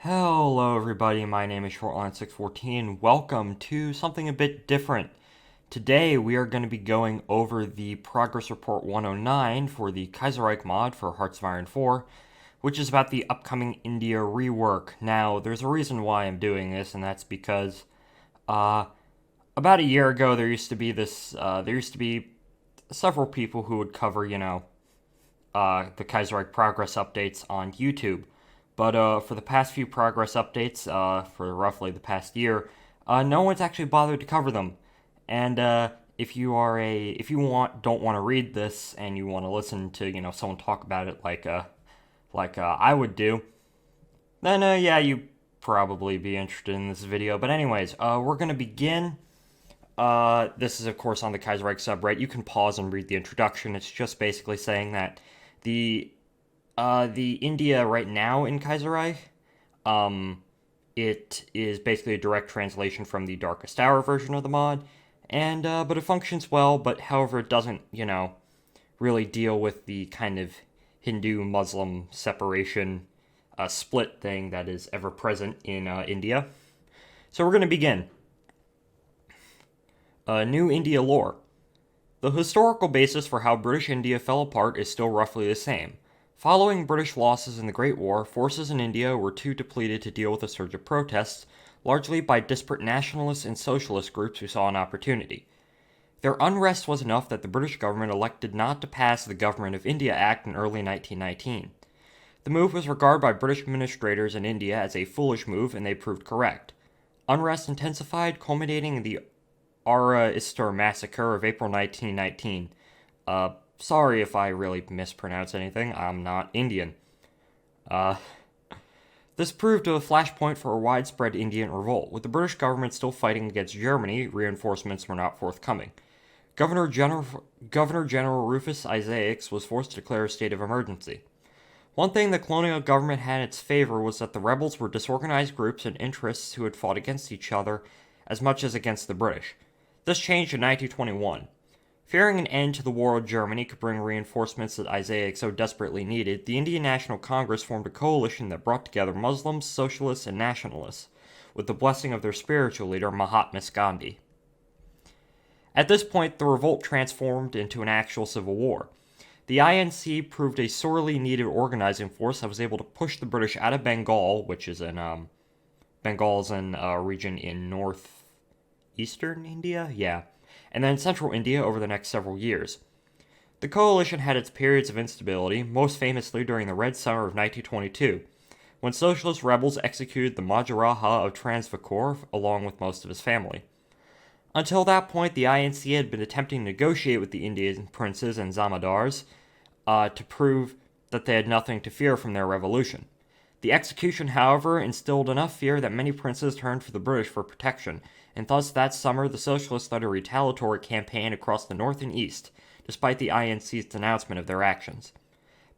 Hello everybody, my name is Shortline614. Welcome to something a bit different. Today we are going to be going over the Progress Report 109 for the Kaiserreich mod for Hearts of Iron 4, which is about the upcoming India rework. Now, there's a reason why I'm doing this, and that's because about a year ago there used to be several people who would cover, the Kaiserreich progress updates on YouTube. But for the past few progress updates, for roughly the past year, no one's actually bothered to cover them. And if you don't want to read this and you want to listen to someone talk about it like I would do, then yeah, you probably be interested in this video. But anyways, we're gonna begin. This is of course on the Kaiserreich subreddit. You can pause and read the introduction. It's just basically saying that the India right now in Kaiserreich, it is basically a direct translation from the Darkest Hour version of the mod, and but it functions well. But however, it doesn't really deal with the kind of Hindu-Muslim separation split thing that is ever present in India. So we're going to begin. New India lore. The historical basis for how British India fell apart is still roughly the same. Following British losses in the Great War, forces in India were too depleted to deal with a surge of protests, largely by disparate nationalist and socialist groups who saw an opportunity. Their unrest was enough that the British government elected not to pass the Government of India Act in early 1919. The move was regarded by British administrators in India as a foolish move, and they proved correct. Unrest intensified, culminating in the Istur massacre of April 1919. Sorry if I really mispronounce anything, I'm not Indian. This proved a flashpoint for a widespread Indian revolt. With the British government still fighting against Germany, reinforcements were not forthcoming. Governor General Rufus Isaacs was forced to declare a state of emergency. One thing the colonial government had in its favor was that the rebels were disorganized groups and interests who had fought against each other as much as against the British. This changed in 1921. Fearing an end to the war with Germany could bring reinforcements that Isaac so desperately needed, the Indian National Congress formed a coalition that brought together Muslims, socialists, and nationalists, with the blessing of their spiritual leader, Mahatma Gandhi. At this point, the revolt transformed into an actual civil war. The INC proved a sorely needed organizing force that was able to push the British out of Bengal, which is Bengal's a region in northeastern India? Yeah. And then central India over the next several years. The coalition had its periods of instability, most famously during the Red Summer of 1922, when socialist rebels executed the Maharaja of Transvakur along with most of his family. Until that point, the INC had been attempting to negotiate with the Indian princes and zamindars to prove that they had nothing to fear from their revolution. The execution, however, instilled enough fear that many princes turned to the British for protection, and thus that summer the Socialists led a retaliatory campaign across the north and east, despite the INC's denouncement of their actions.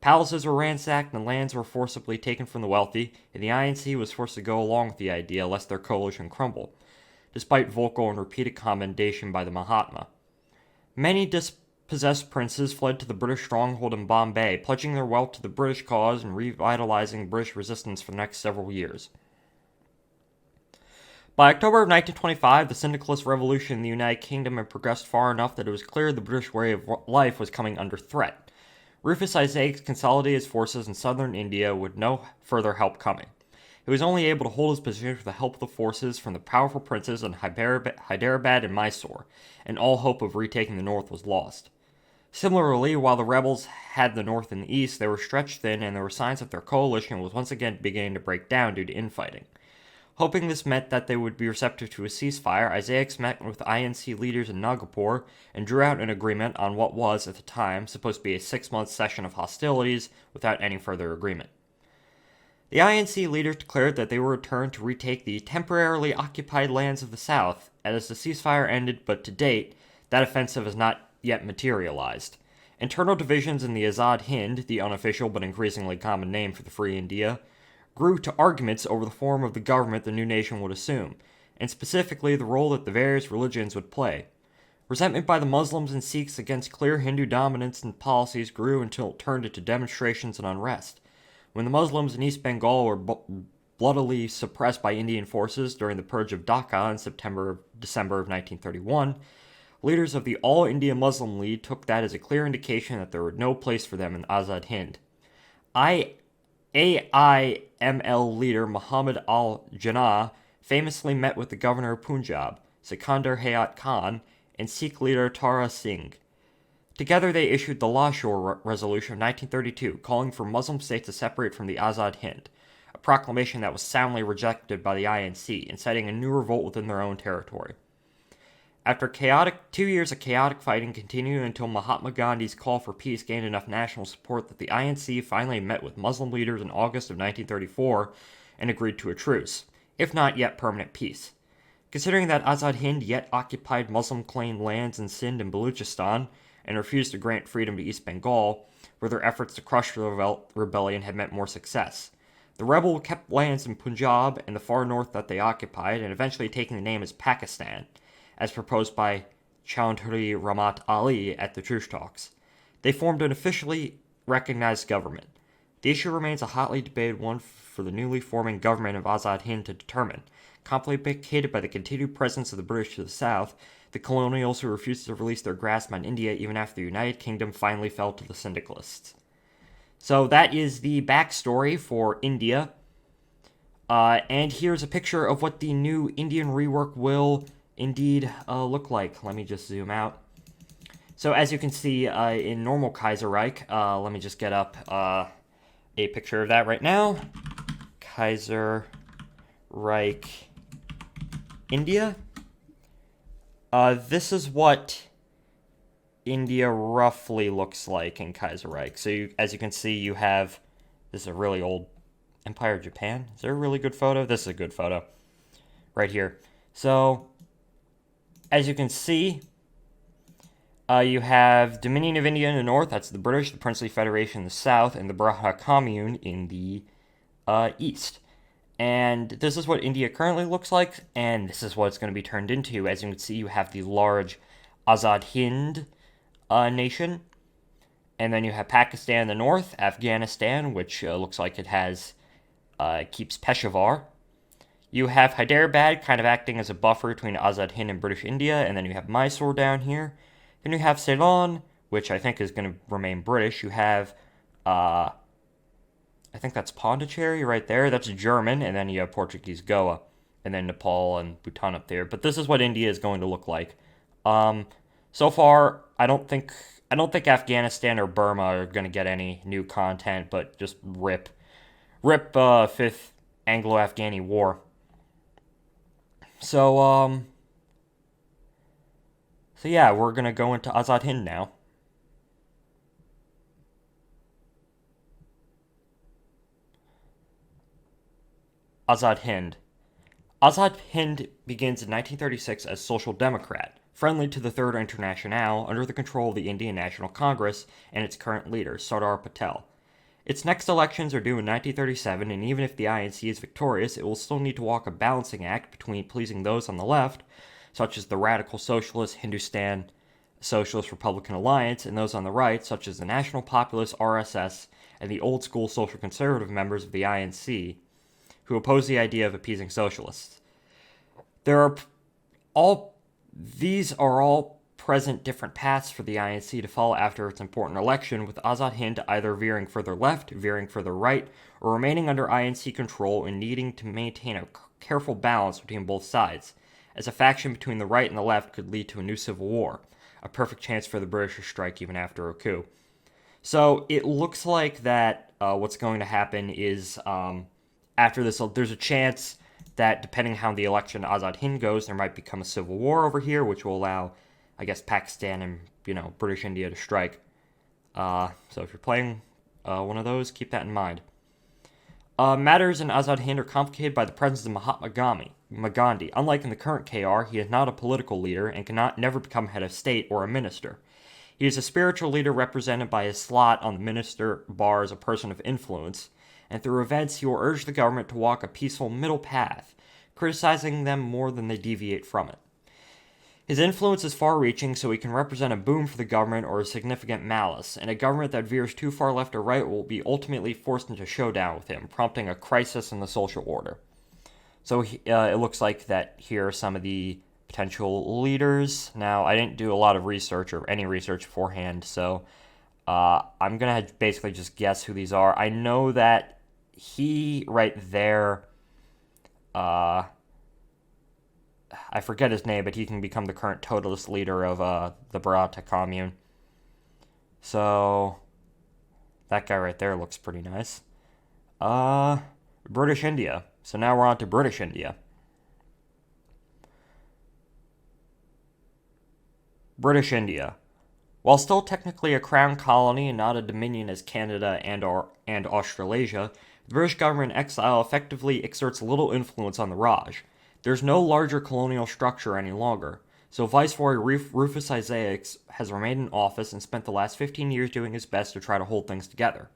Palaces were ransacked and lands were forcibly taken from the wealthy, and the INC was forced to go along with the idea lest their coalition crumble, despite vocal and repeated commendation by the Mahatma. Many dispossessed princes fled to the British stronghold in Bombay, pledging their wealth to the British cause and revitalizing British resistance for the next several years. By October of 1925, the syndicalist revolution in the United Kingdom had progressed far enough that it was clear the British way of life was coming under threat. Rufus Isaacs consolidated his forces in southern India with no further help coming. He was only able to hold his position with the help of the forces from the powerful princes in Hyderabad and Mysore, and all hope of retaking the north was lost. Similarly, while the rebels had the north and the east, they were stretched thin, and there were signs that their coalition was once again beginning to break down due to infighting. Hoping this meant that they would be receptive to a ceasefire, Isaacs met with INC leaders in Nagpur and drew out an agreement on what was, at the time, supposed to be a 6-month session of hostilities without any further agreement. The INC leaders declared that they would return to retake the temporarily occupied lands of the south, as the ceasefire ended, but to date, that offensive has not yet materialized. Internal divisions in the Azad Hind, the unofficial but increasingly common name for the Free India, grew to arguments over the form of the government the new nation would assume, and specifically the role that the various religions would play. Resentment by the Muslims and Sikhs against clear Hindu dominance and policies grew until it turned into demonstrations and unrest. When the Muslims in East Bengal were bloodily suppressed by Indian forces during the purge of Dhaka in December of 1931, leaders of the All India Muslim League took that as a clear indication that there was no place for them in Azad Hind. AIML leader Muhammad al-Jinnah famously met with the governor of Punjab, Sikandar Hayat Khan, and Sikh leader Tara Singh. Together they issued the Lahore Resolution of 1932, calling for Muslim states to separate from the Azad Hind, a proclamation that was soundly rejected by the INC, inciting a new revolt within their own territory. After 2 years of chaotic fighting continued until Mahatma Gandhi's call for peace gained enough national support that the INC finally met with Muslim leaders in August of 1934 and agreed to a truce, if not yet permanent peace. Considering that Azad Hind yet occupied Muslim-claimed lands in Sindh and Baluchistan and refused to grant freedom to East Bengal, where their efforts to crush the rebellion had met more success. The rebel kept lands in Punjab and the far north that they occupied, and eventually taking the name as Pakistan, as proposed by Chaudhry Rahmat Ali at the truce talks. They formed an officially recognized government. The issue remains a hotly debated one for the newly forming government of Azad Hind to determine, complicated by the continued presence of the British to the south, the colonials who refused to release their grasp on India even after the United Kingdom finally fell to the syndicalists. So that is the backstory for India. And here's a picture of what the new Indian Rework will indeed look like. Let me just zoom out. So as you can see in normal Kaiserreich, let me just get up a picture of that right now. Kaiserreich, India. This is what India roughly looks like in Kaiserreich. So as you can see, you have, this is a really old Empire of Japan. Is there a really good photo? This is a good photo. Right here. So as you can see, you have Dominion of India in the north, that's the British, the Princely Federation in the south, and the Bharata Commune in the east. And this is what India currently looks like, and this is what it's going to be turned into. As you can see, you have the large Azad Hind nation, and then you have Pakistan in the north, Afghanistan, which looks like it has keeps Peshawar. You have Hyderabad kind of acting as a buffer between Azad Hind and British India, and then you have Mysore down here. Then you have Cylon, which I think is going to remain British. You have, I think that's Pondicherry right there. That's German, and then you have Portuguese Goa, and then Nepal and Bhutan up there. But this is what India is going to look like. So far, I don't think Afghanistan or Burma are going to get any new content, but just rip Fifth Anglo-Afghani War. So yeah, we're going to go into Azad Hind now. Azad Hind. Azad Hind begins in 1936 as Social Democrat, friendly to the Third Internationale, under the control of the Indian National Congress and its current leader, Sardar Patel. Its next elections are due in 1937, and even if the INC is victorious, it will still need to walk a balancing act between pleasing those on the left, such as the Radical Socialist Hindustan Socialist Republican Alliance, and those on the right, such as the National Populist RSS and the old-school social conservative members of the INC, who oppose the idea of appeasing socialists. These are all present different paths for the INC to follow after its important election, with Azad Hind either veering further left, veering further right, or remaining under INC control and needing to maintain a careful balance between both sides, as a faction between the right and the left could lead to a new civil war, a perfect chance for the British to strike even after a coup. So it looks like that what's going to happen is after this, there's a chance that depending on how the election Azad Hind goes, there might become a civil war over here, which will allow, I guess, Pakistan and, British India to strike. So if you're playing one of those, keep that in mind. Matters in Azad Hind are complicated by the presence of Mahatma Gandhi. Unlike in the current KR, he is not a political leader and cannot never become head of state or a minister. He is a spiritual leader represented by his slot on the minister bar as a person of influence, and through events he will urge the government to walk a peaceful middle path, criticizing them more than they deviate from it. His influence is far-reaching, so he can represent a boom for the government or a significant malice, and a government that veers too far left or right will be ultimately forced into showdown with him, prompting a crisis in the social order. So it looks like that here are some of the potential leaders. Now, I didn't do a lot of research or any research beforehand, so I'm going to basically just guess who these are. I know that he, right there, I forget his name, but he can become the current totalist leader of the Bharata commune. So, that guy right there looks pretty nice. British India. So now we're on to British India. British India. While still technically a crown colony and not a dominion as Canada and Australasia, the British government in exile effectively exerts little influence on the Raj. There's no larger colonial structure any longer, so Viceroy Rufus Isaacs has remained in office and spent the last 15 years doing his best to try to hold things together.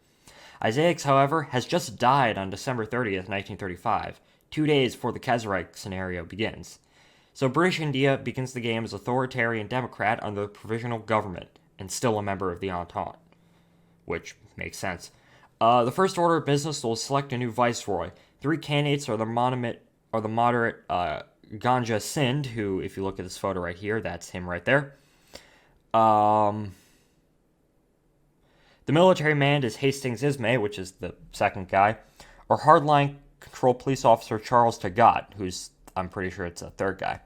Isaacs, however, has just died on December 30th, 1935, 2 days before the Kaiserreich scenario begins. So British India begins the game as authoritarian democrat under the provisional government, and still a member of the Entente, which makes sense. The first order of business will select a new viceroy. 3 candidates are the moderate Ganja Sindh, who, if you look at this photo right here, that's him right there. The military man is Hastings Ismay, which is the second guy, or hardline control police officer Charles Tagat, who's, I'm pretty sure it's a third guy.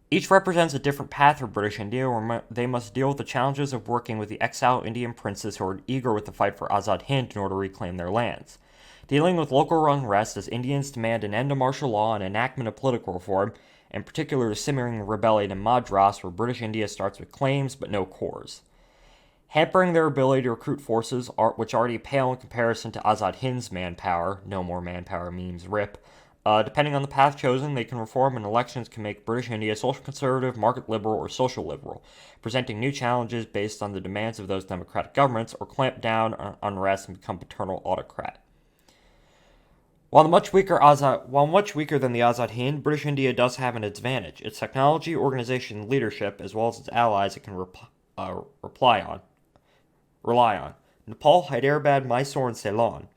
Each represents a different path for British India, where they must deal with the challenges of working with the exiled Indian princes who are eager with the fight for Azad Hind in order to reclaim their lands. Dealing with local unrest as Indians demand an end to martial law and enactment of political reform, in particular the simmering rebellion in Madras, where British India starts with claims but no cores. Hampering their ability to recruit forces, which already pale in comparison to Azad Hind's manpower, no more manpower memes rip. Depending on the path chosen, they can reform and elections can make British India social conservative, market liberal, or social liberal, presenting new challenges based on the demands of those democratic governments, or clamp down on unrest and become paternal autocrat. While much weaker than the Azad Hind, British India does have an advantage: its technology, organization, and leadership, as well as its allies it can rely on. Nepal, Hyderabad, Mysore, and Cylon.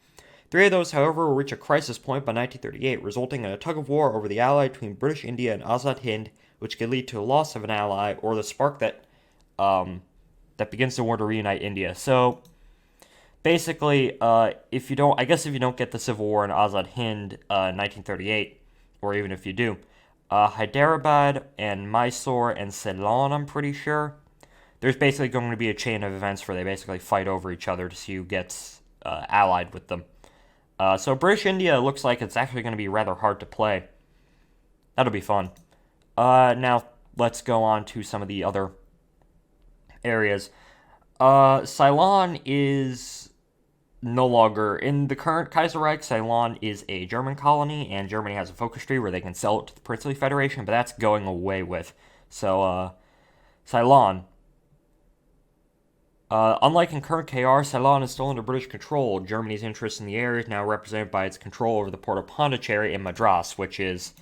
3 of those, however, will reach a crisis point by 1938, resulting in a tug-of-war over the ally between British India and Azad Hind, which could lead to a loss of an ally, or the spark that begins the war to reunite India. So, basically, if you don't get the civil war in Azad Hind in 1938, or even if you do, Hyderabad and Mysore and Cylon, I'm pretty sure, there's basically going to be a chain of events where they basically fight over each other to see who gets allied with them. So British India looks like it's actually going to be rather hard to play. That'll be fun. Now, let's go on to some of the other areas. Cylon is no longer in the current Kaiserreich. Cylon is a German colony, and Germany has a focus tree where they can sell it to the Princely Federation, but that's going away with. So, Cylon. Unlike in current KR, Cylon is still under British control. Germany's interest in the area is now represented by its control over the port of Pondicherry in Madras, which is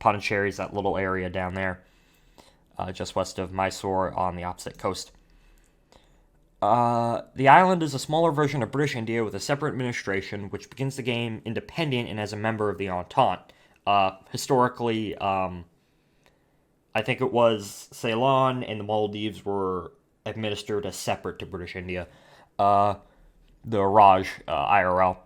Pondicherry's that little area down there, just west of Mysore on the opposite coast. The island is a smaller version of British India with a separate administration, which begins the game independent and as a member of the Entente. Historically, I think it was Ceylon and the Maldives were administered as separate to British India. The Raj, IRL.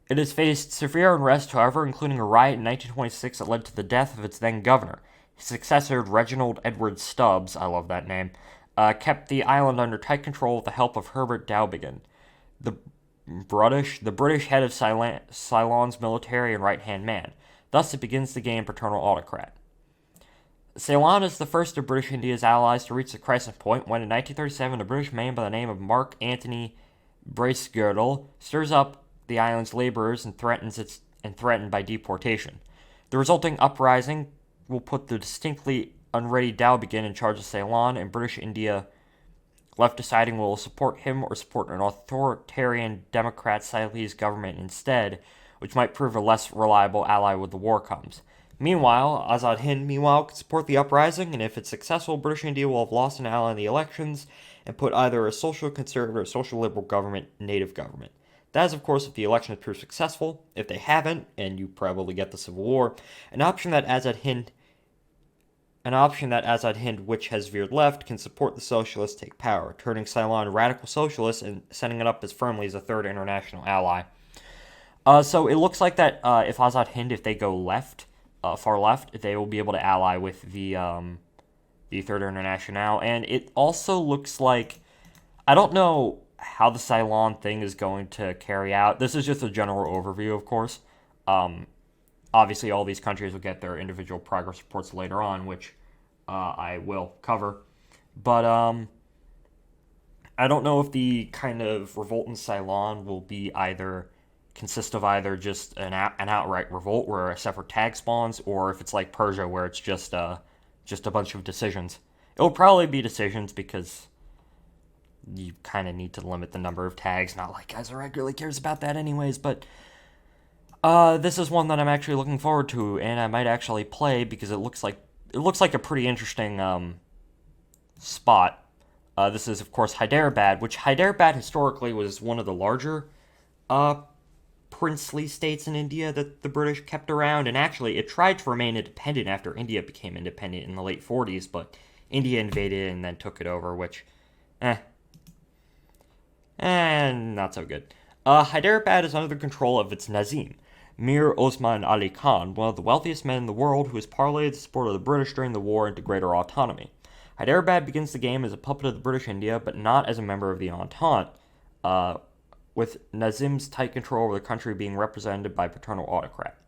It has faced severe unrest, however, including a riot in 1926 that led to the death of its then governor. His successor, Reginald Edward Stubbs, I love that name, kept the island under tight control with the help of Herbert Dowbiggin, the British head of Cylon's military and right-hand man. Thus, it begins the game paternal autocrat. Cylon is the first of British India's allies to reach the crisis point when, in 1937, a British man by the name of Mark Antony Bracegirdle stirs up the island's laborers and threatened by deportation. The resulting uprising will put the distinctly unready Dowbiggin in charge of Cylon, and British India left deciding will support him or support an authoritarian Democrat Cylese government instead, which might prove a less reliable ally when the war comes. Meanwhile, Azad Hind, could support the uprising, and if it's successful, British India will have lost an ally in the elections and put either a social conservative or social liberal government, native government. That is, of course, if the elections prove successful. If they haven't, and you probably get the civil war, an option that Azad Hind, which has veered left, can support the socialists take power, turning Cylon radical socialist and setting it up as firmly as a third international ally. So it looks like that if Azad Hind, if they go left, far left, they will be able to ally with the Third International, and it also looks like, I don't know how the Cylon thing is going to carry out. This is just a general overview, of course. Obviously, all these countries will get their individual progress reports later on, which I will cover. But I don't know if the kind of revolt in Cylon will be consist of either just an outright revolt where a separate tag spawns, or if it's like Persia where it's just a bunch of decisions. It'll probably be decisions because you kind of need to limit the number of tags. Not like Kaiserreich really cares about that anyways, but this is one that I'm actually looking forward to, and I might actually play because it looks like a pretty interesting spot. This is, of course, Hyderabad, which Hyderabad historically was one of the larger princely states in India that the British kept around, and actually it tried to remain independent after India became independent in the late 40s, but India invaded and then took it over, which, not so good. Hyderabad is under the control of its Nazim, Mir Osman Ali Khan, one of the wealthiest men in the world, who has parlayed the support of the British during the war into greater autonomy. Hyderabad begins the game as a puppet of the British India, but not as a member of the Entente, with Nazim's tight control over the country being represented by a paternal autocrat.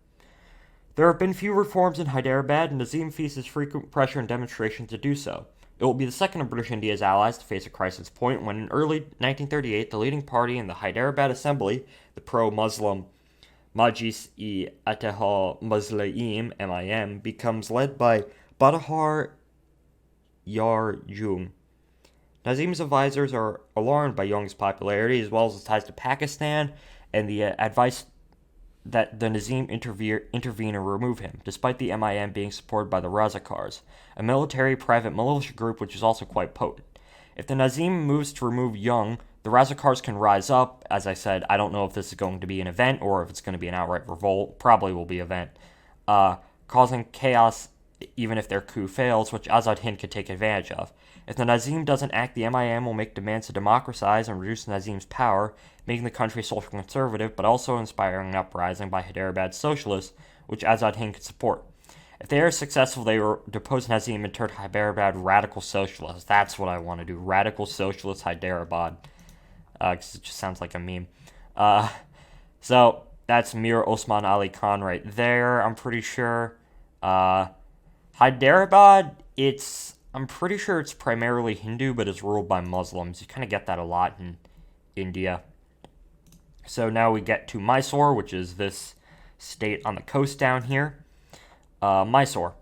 There have been few reforms in Hyderabad, and Nazim faces frequent pressure and demonstrations to do so. It will be the second of British India's allies to face a crisis point when in early 1938 the leading party in the Hyderabad Assembly, the pro-Muslim Majlis-e-Ittihad Muslimin (MIM), becomes led by Badahar Yar Jung. Nazim's advisors are alarmed by Young's popularity as well as his ties to Pakistan and the advice that the Nazim intervene and remove him, despite the MIM being supported by the Razakars, a military private militia group which is also quite potent. If the Nazim moves to remove Young, the Razakars can rise up. As I said, I don't know if this is going to be an event or if it's going to be an outright revolt. Probably will be an event, causing chaos even if their coup fails, which Azad Hind could take advantage of. If the Nazim doesn't act, the MIM will make demands to democratize and reduce Nazim's power, making the country social conservative, but also inspiring an uprising by Hyderabad socialists, which Azad Hind could support. If they are successful, they will depose Nazim and turn Hyderabad radical socialist. That's what I want to do. Radical socialist Hyderabad. Because it just sounds like a meme. So that's Mir Osman Ali Khan right there, I'm pretty sure. Hyderabad, I'm pretty sure it's primarily Hindu, but it's ruled by Muslims. You kind of get that a lot in India. So now we get to Mysore, which is this state on the coast down here. Mysore.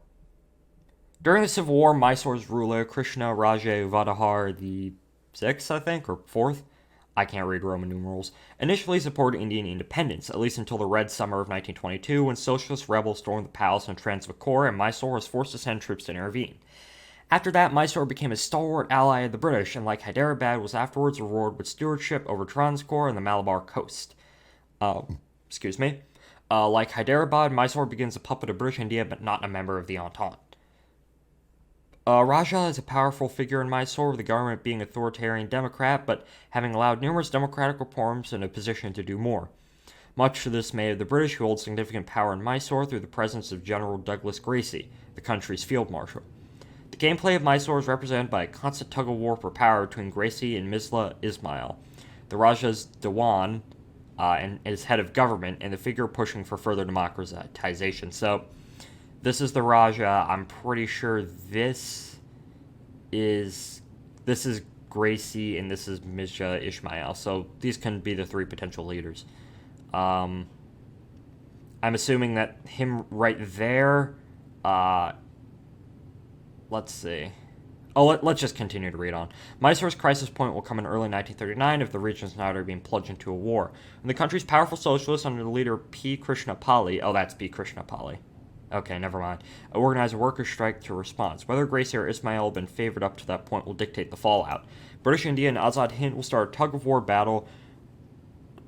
During the Civil War, Mysore's ruler, Krishna Raja Vadahar the 6th, I think, or 4th, I can't read Roman numerals, initially supported Indian independence, at least until the Red Summer of 1922, when socialist rebels stormed the palace in Transvakur and Mysore was forced to send troops to intervene. After that, Mysore became a stalwart ally of the British, and like Hyderabad, was afterwards rewarded with stewardship over Transvakur and the Malabar coast. Like Hyderabad, Mysore begins a puppet of British India, but not a member of the Entente. Raja is a powerful figure in Mysore, with the government being authoritarian Democrat, but having allowed numerous democratic reforms and a position to do more. Much to the dismay of the British, who hold significant power in Mysore through the presence of General Douglas Gracey, the country's field marshal. The gameplay of Mysore is represented by a constant tug-of-war for power between Gracey and Misla Ismail, the Raja's Dewan, and is head of government, and the figure pushing for further democratization. So, this is the Raja. I'm pretty sure this is Gracey, and this is Misha Ismail. So these can be the three potential leaders. I'm assuming that him right there. Let's see. Let's just continue to read on. Mysore's crisis point will come in early 1939 if the region is not already being plunged into a war. And the country's powerful socialists under the leader P. Krishnapali. Oh, that's P. Krishnapali. Okay, never mind. Organize a workers' strike to response. Whether Gracie or Ismail have been favored up to that point will dictate the fallout. British India and Azad Hind will start a tug-of-war battle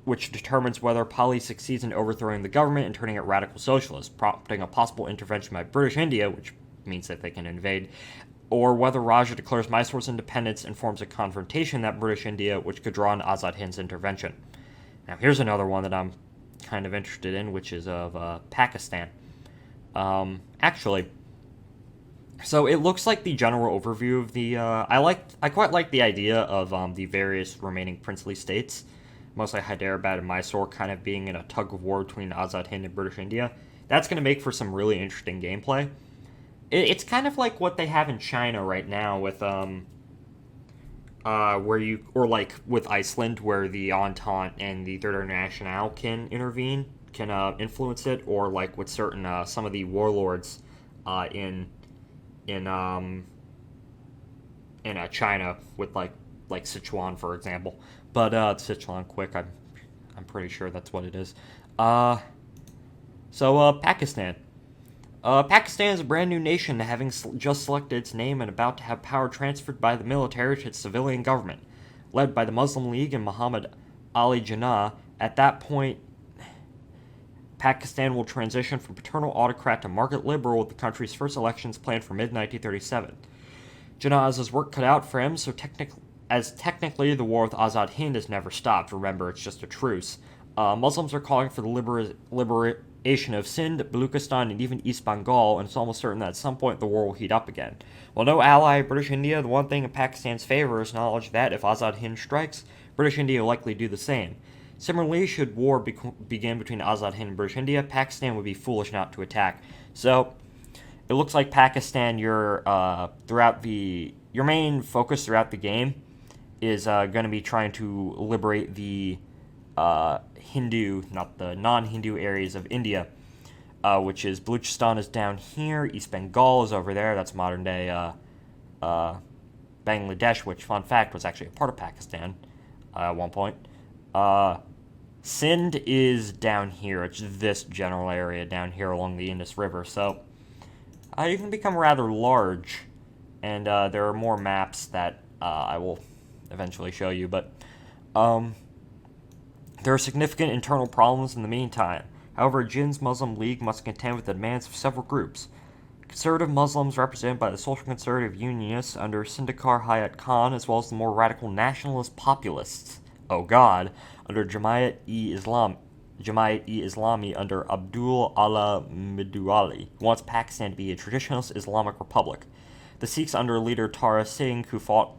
which determines whether Pali succeeds in overthrowing the government and turning it radical socialist, prompting a possible intervention by British India, which means that they can invade, or whether Raja declares Mysore's independence and forms a confrontation that British India, which could draw on Azad Hind's intervention. Now, here's another one that I'm kind of interested in, which is of Pakistan. Actually, so it looks like the general overview of the. I quite like the idea of the various remaining princely states, mostly Hyderabad and Mysore, kind of being in a tug of war between Azad Hind and British India. That's going to make for some really interesting gameplay. It's kind of like what they have in China right now with where you, or like with Iceland, where the Entente and the Third International can intervene, can influence it, or like with certain some of the warlords in China with like Sichuan, for example. But Sichuan quick, I'm pretty sure that's what it is. Pakistan. Pakistan is a brand new nation, having just selected its name and about to have power transferred by the military to its civilian government, led by the Muslim League and Muhammad Ali Jinnah. At that point, Pakistan will transition from paternal autocrat to market liberal, with the country's first elections planned for mid-1937. Jinnah has his work cut out for him, so technically the war with Azad Hind has never stopped. Remember, it's just a truce. Muslims are calling for the liberation of Sindh, Baluchistan, and even East Bengal, and it's almost certain that at some point the war will heat up again. While no ally of British India, the one thing in Pakistan's favor is knowledge that, if Azad Hind strikes, British India will likely do the same. Similarly, should war begin between Azad Hind and British India, Pakistan would be foolish not to attack. So, it looks like Pakistan, your main focus throughout the game is going to be trying to liberate the Hindu, not the non-Hindu areas of India, which is Baluchistan is down here, East Bengal is over there, that's modern-day Bangladesh, which, fun fact, was actually a part of Pakistan at one point. Sindh is down here, it's this general area down here along the Indus River, so you can become rather large, and there are more maps that I will eventually show you, but there are significant internal problems in the meantime. However, Jinn's Muslim League must contend with the demands of several groups. Conservative Muslims, represented by the Social Conservative Unionists under Sindikar Hayat Khan, as well as the more radical nationalist populists, oh god, under Jamaat-e-Islami under Abdul Allah Miduali, wants Pakistan to be a traditionalist Islamic republic. The Sikhs under leader Tara Singh, who fought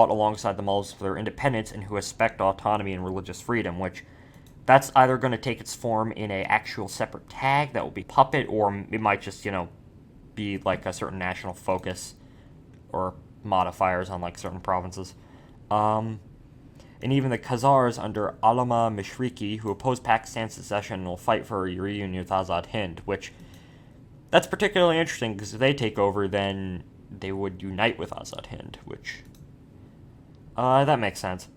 alongside the Muslims for their independence and who respect autonomy and religious freedom, which that's either going to take its form in a actual separate tag that will be puppet, or it might just, be like a certain national focus or modifiers on like certain provinces. And even the Khazars under Allama Mishriki, who oppose Pakistan's secession and will fight for a reunion with Azad Hind, which that's particularly interesting because if they take over, then they would unite with Azad Hind, which that makes sense.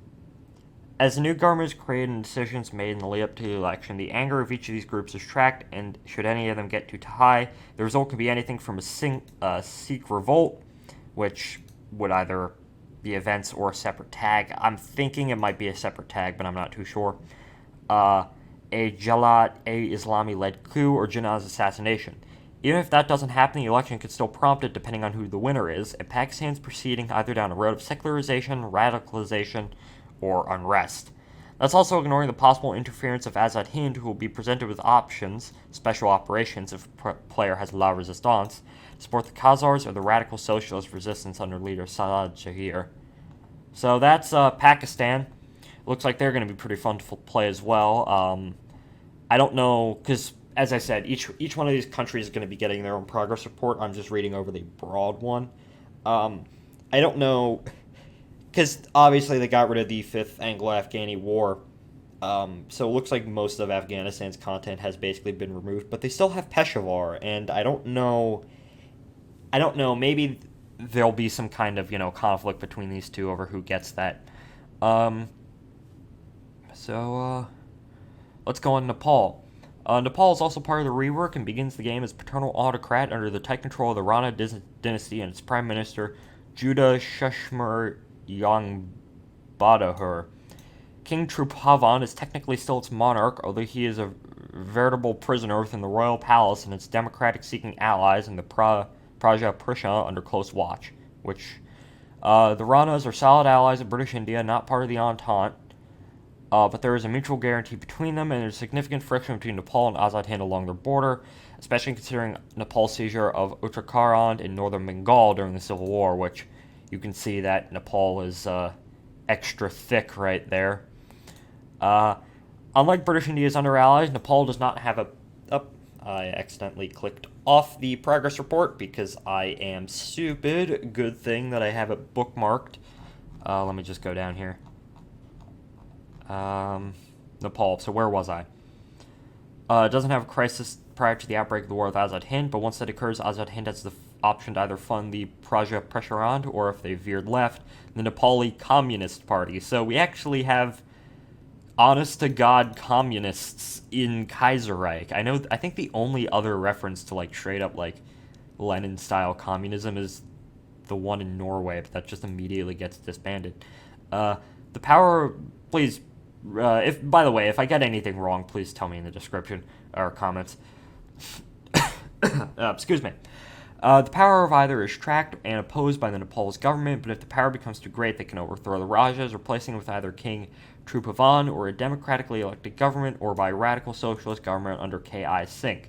As the new government is created and decisions made in the lead up to the election, the anger of each of these groups is tracked, and should any of them get too high, the result could be anything from a Sikh revolt, which would either be events or a separate tag. I'm thinking it might be a separate tag, but I'm not too sure. A Jamaat-e-Islami-led coup, or Jinnah's assassination. Even if that doesn't happen, the election could still prompt it depending on who the winner is, and Pakistan's proceeding either down a road of secularization, radicalization, or unrest. That's also ignoring the possible interference of Azad Hind, who will be presented with options, special operations if a player has la resistance, to support the Khazars or the radical socialist resistance under leader Saad Shahir. So that's Pakistan. Looks like they're going to be pretty fun to play as well. I don't know, because as I said, each one of these countries is going to be getting their own progress report. I'm just reading over the broad one. I don't know, because obviously they got rid of the 5th Anglo-Afghani War, so it looks like most of Afghanistan's content has basically been removed, but they still have Peshawar, and I don't know, maybe there'll be some kind of, conflict between these two over who gets that. Let's go on Nepal. Nepal is also part of the rework and begins the game as paternal autocrat under the tight control of the Rana dynasty and its prime minister, Judah Sheshmer Yangbadahur. King Truphavan is technically still its monarch, although he is a veritable prisoner within the royal palace and its democratic-seeking allies and the Praja Prisha under close watch, which the Ranas are solid allies of British India, not part of the Entente, but there is a mutual guarantee between them, and there's significant friction between Nepal and Azad Hind along their border, especially considering Nepal's seizure of Uttarakhand in northern Bengal during the Civil War, which you can see that Nepal is extra thick right there. Unlike British India's under allies, Nepal does not have a... I accidentally clicked off the progress report because I am stupid. Good thing that I have it bookmarked. Let me just go down here. Nepal. So where was I? It doesn't have a crisis prior to the outbreak of the war with Azad Hind, but once that occurs, Azad Hind has the option to either fund the Praja Prasharand, or if they veered left, the Nepali Communist Party. So we actually have honest-to-God communists in Kaiserreich. I think the only other reference to, like, straight-up, like, Lenin-style communism is the one in Norway, but that just immediately gets disbanded. The power... Please, by the way, if I get anything wrong, please tell me in the description or comments. Excuse me. The power of either is tracked and opposed by the Nepal's government, but if the power becomes too great, they can overthrow the Rajas, replacing it with either King Truphavan or a democratically elected government, or by a radical socialist government under K.I. Singh.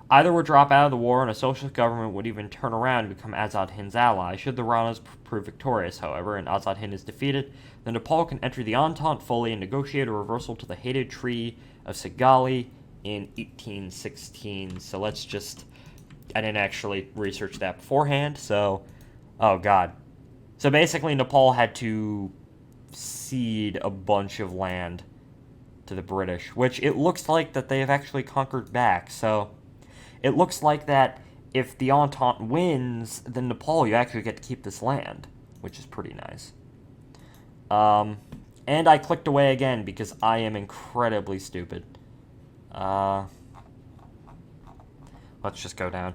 Either would drop out of the war, and a socialist government would even turn around and become Azad Hind's ally. Should the Ranas prove victorious, however, and Azad Hind is defeated, then Nepal can enter the Entente fully and negotiate a reversal to the hated Treaty of Sigali in 1816. So let's just... I didn't actually research that beforehand, so... Oh, God. So basically, Nepal had to cede a bunch of land to the British, which it looks like that they have actually conquered back, so... It looks like that if the Entente wins, then Nepal, you actually get to keep this land, which is pretty nice. And I clicked away again because I am incredibly stupid. Let's just go down.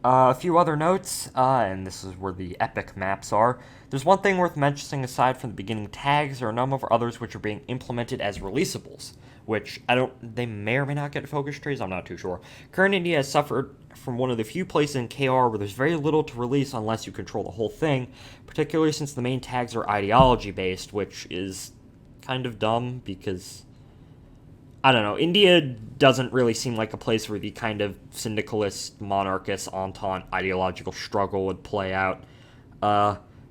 A few other notes, and this is where the epic maps are. There's one thing worth mentioning aside from the beginning tags. There are a number of others which are being implemented as releasables, which they may or may not get focus trees, I'm not too sure. Current India has suffered from one of the few places in KR where there's very little to release unless you control the whole thing, particularly since the main tags are ideology-based, which is kind of dumb because... I don't know, India doesn't really seem like a place where the kind of syndicalist, monarchist, entente ideological struggle would play out.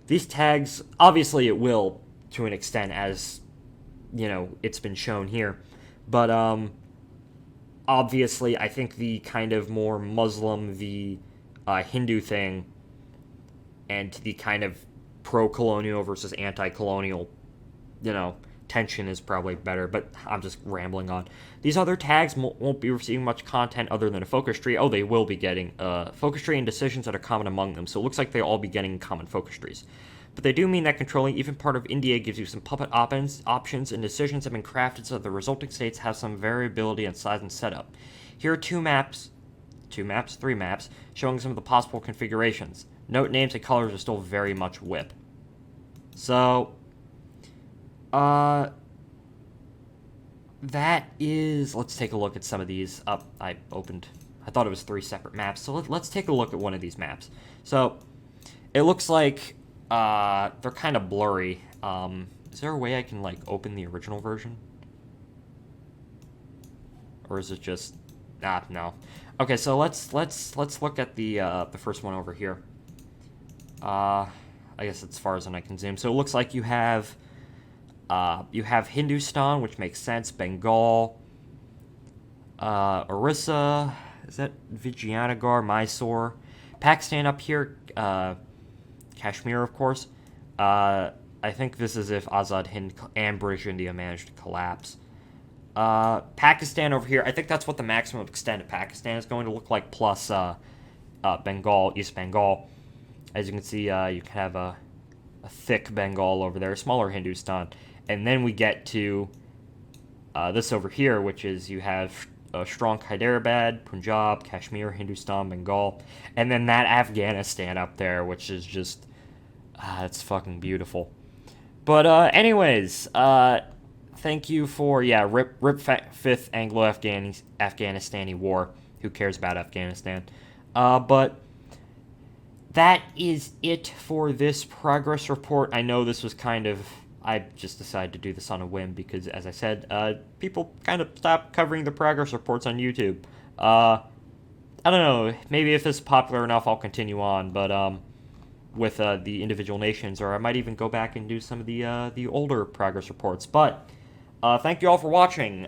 These tags, obviously it will, to an extent, as, you know, it's been shown here. But, obviously, I think the kind of more Muslim, the Hindu thing, and the kind of pro-colonial versus anti-colonial, you know, tension is probably better, but I'm just rambling on. These other tags won't be receiving much content other than a focus tree. Oh, they will be getting focus tree and decisions that are common among them, so it looks like they'll all be getting common focus trees. But they do mean that controlling even part of India gives you some puppet options, and decisions have been crafted so that the resulting states have some variability in size and setup. Here are three maps, showing some of the possible configurations. Note names and colors are still very much whip. So... that is... Let's take a look at some of these. I thought it was 3 separate maps, so let's take a look at one of these maps. So, it looks like, they're kind of blurry. Is there a way I can, like, open the original version? Or is it just... no. Okay, so let's look at the first one over here. I guess as far as I can zoom. So it looks like you have Hindustan, which makes sense, Bengal, Orissa, is that Vijayanagar, Mysore, Pakistan up here, Kashmir, of course. I think this is if Azad Hind and British India managed to collapse. Pakistan over here, I think that's what the maximum extent of Pakistan is going to look like, plus Bengal, East Bengal. As you can see, you can have a thick Bengal over there, smaller Hindustan. And then we get to this over here, which is you have strong Hyderabad, Punjab, Kashmir, Hindustan, Bengal, and then that Afghanistan up there, which is just, it's fucking beautiful. But anyways, thank you for rip fifth Anglo-Afghanistani war. Who cares about Afghanistan? But that is it for this progress report. I know this was I just decided to do this on a whim because, as I said, people kind of stopped covering the progress reports on YouTube. I don't know. Maybe if it's popular enough, I'll continue on. But with the individual nations, or I might even go back and do some of the older progress reports. But thank you all for watching.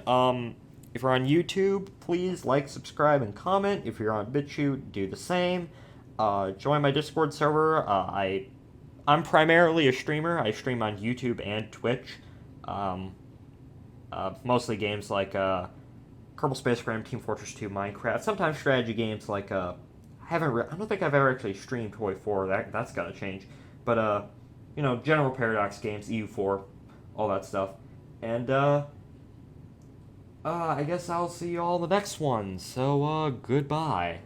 If you're on YouTube, please like, subscribe, and comment. If you're on BitChute, do the same. Join my Discord server. I'm primarily a streamer. I stream on YouTube and Twitch. Mostly games like Kerbal Space Program, Team Fortress 2, Minecraft. Sometimes strategy games like I don't think I've ever actually streamed Toy 4. That's gotta change. But General Paradox games, EU4, all that stuff. And I guess I'll see you all in the next one. So goodbye.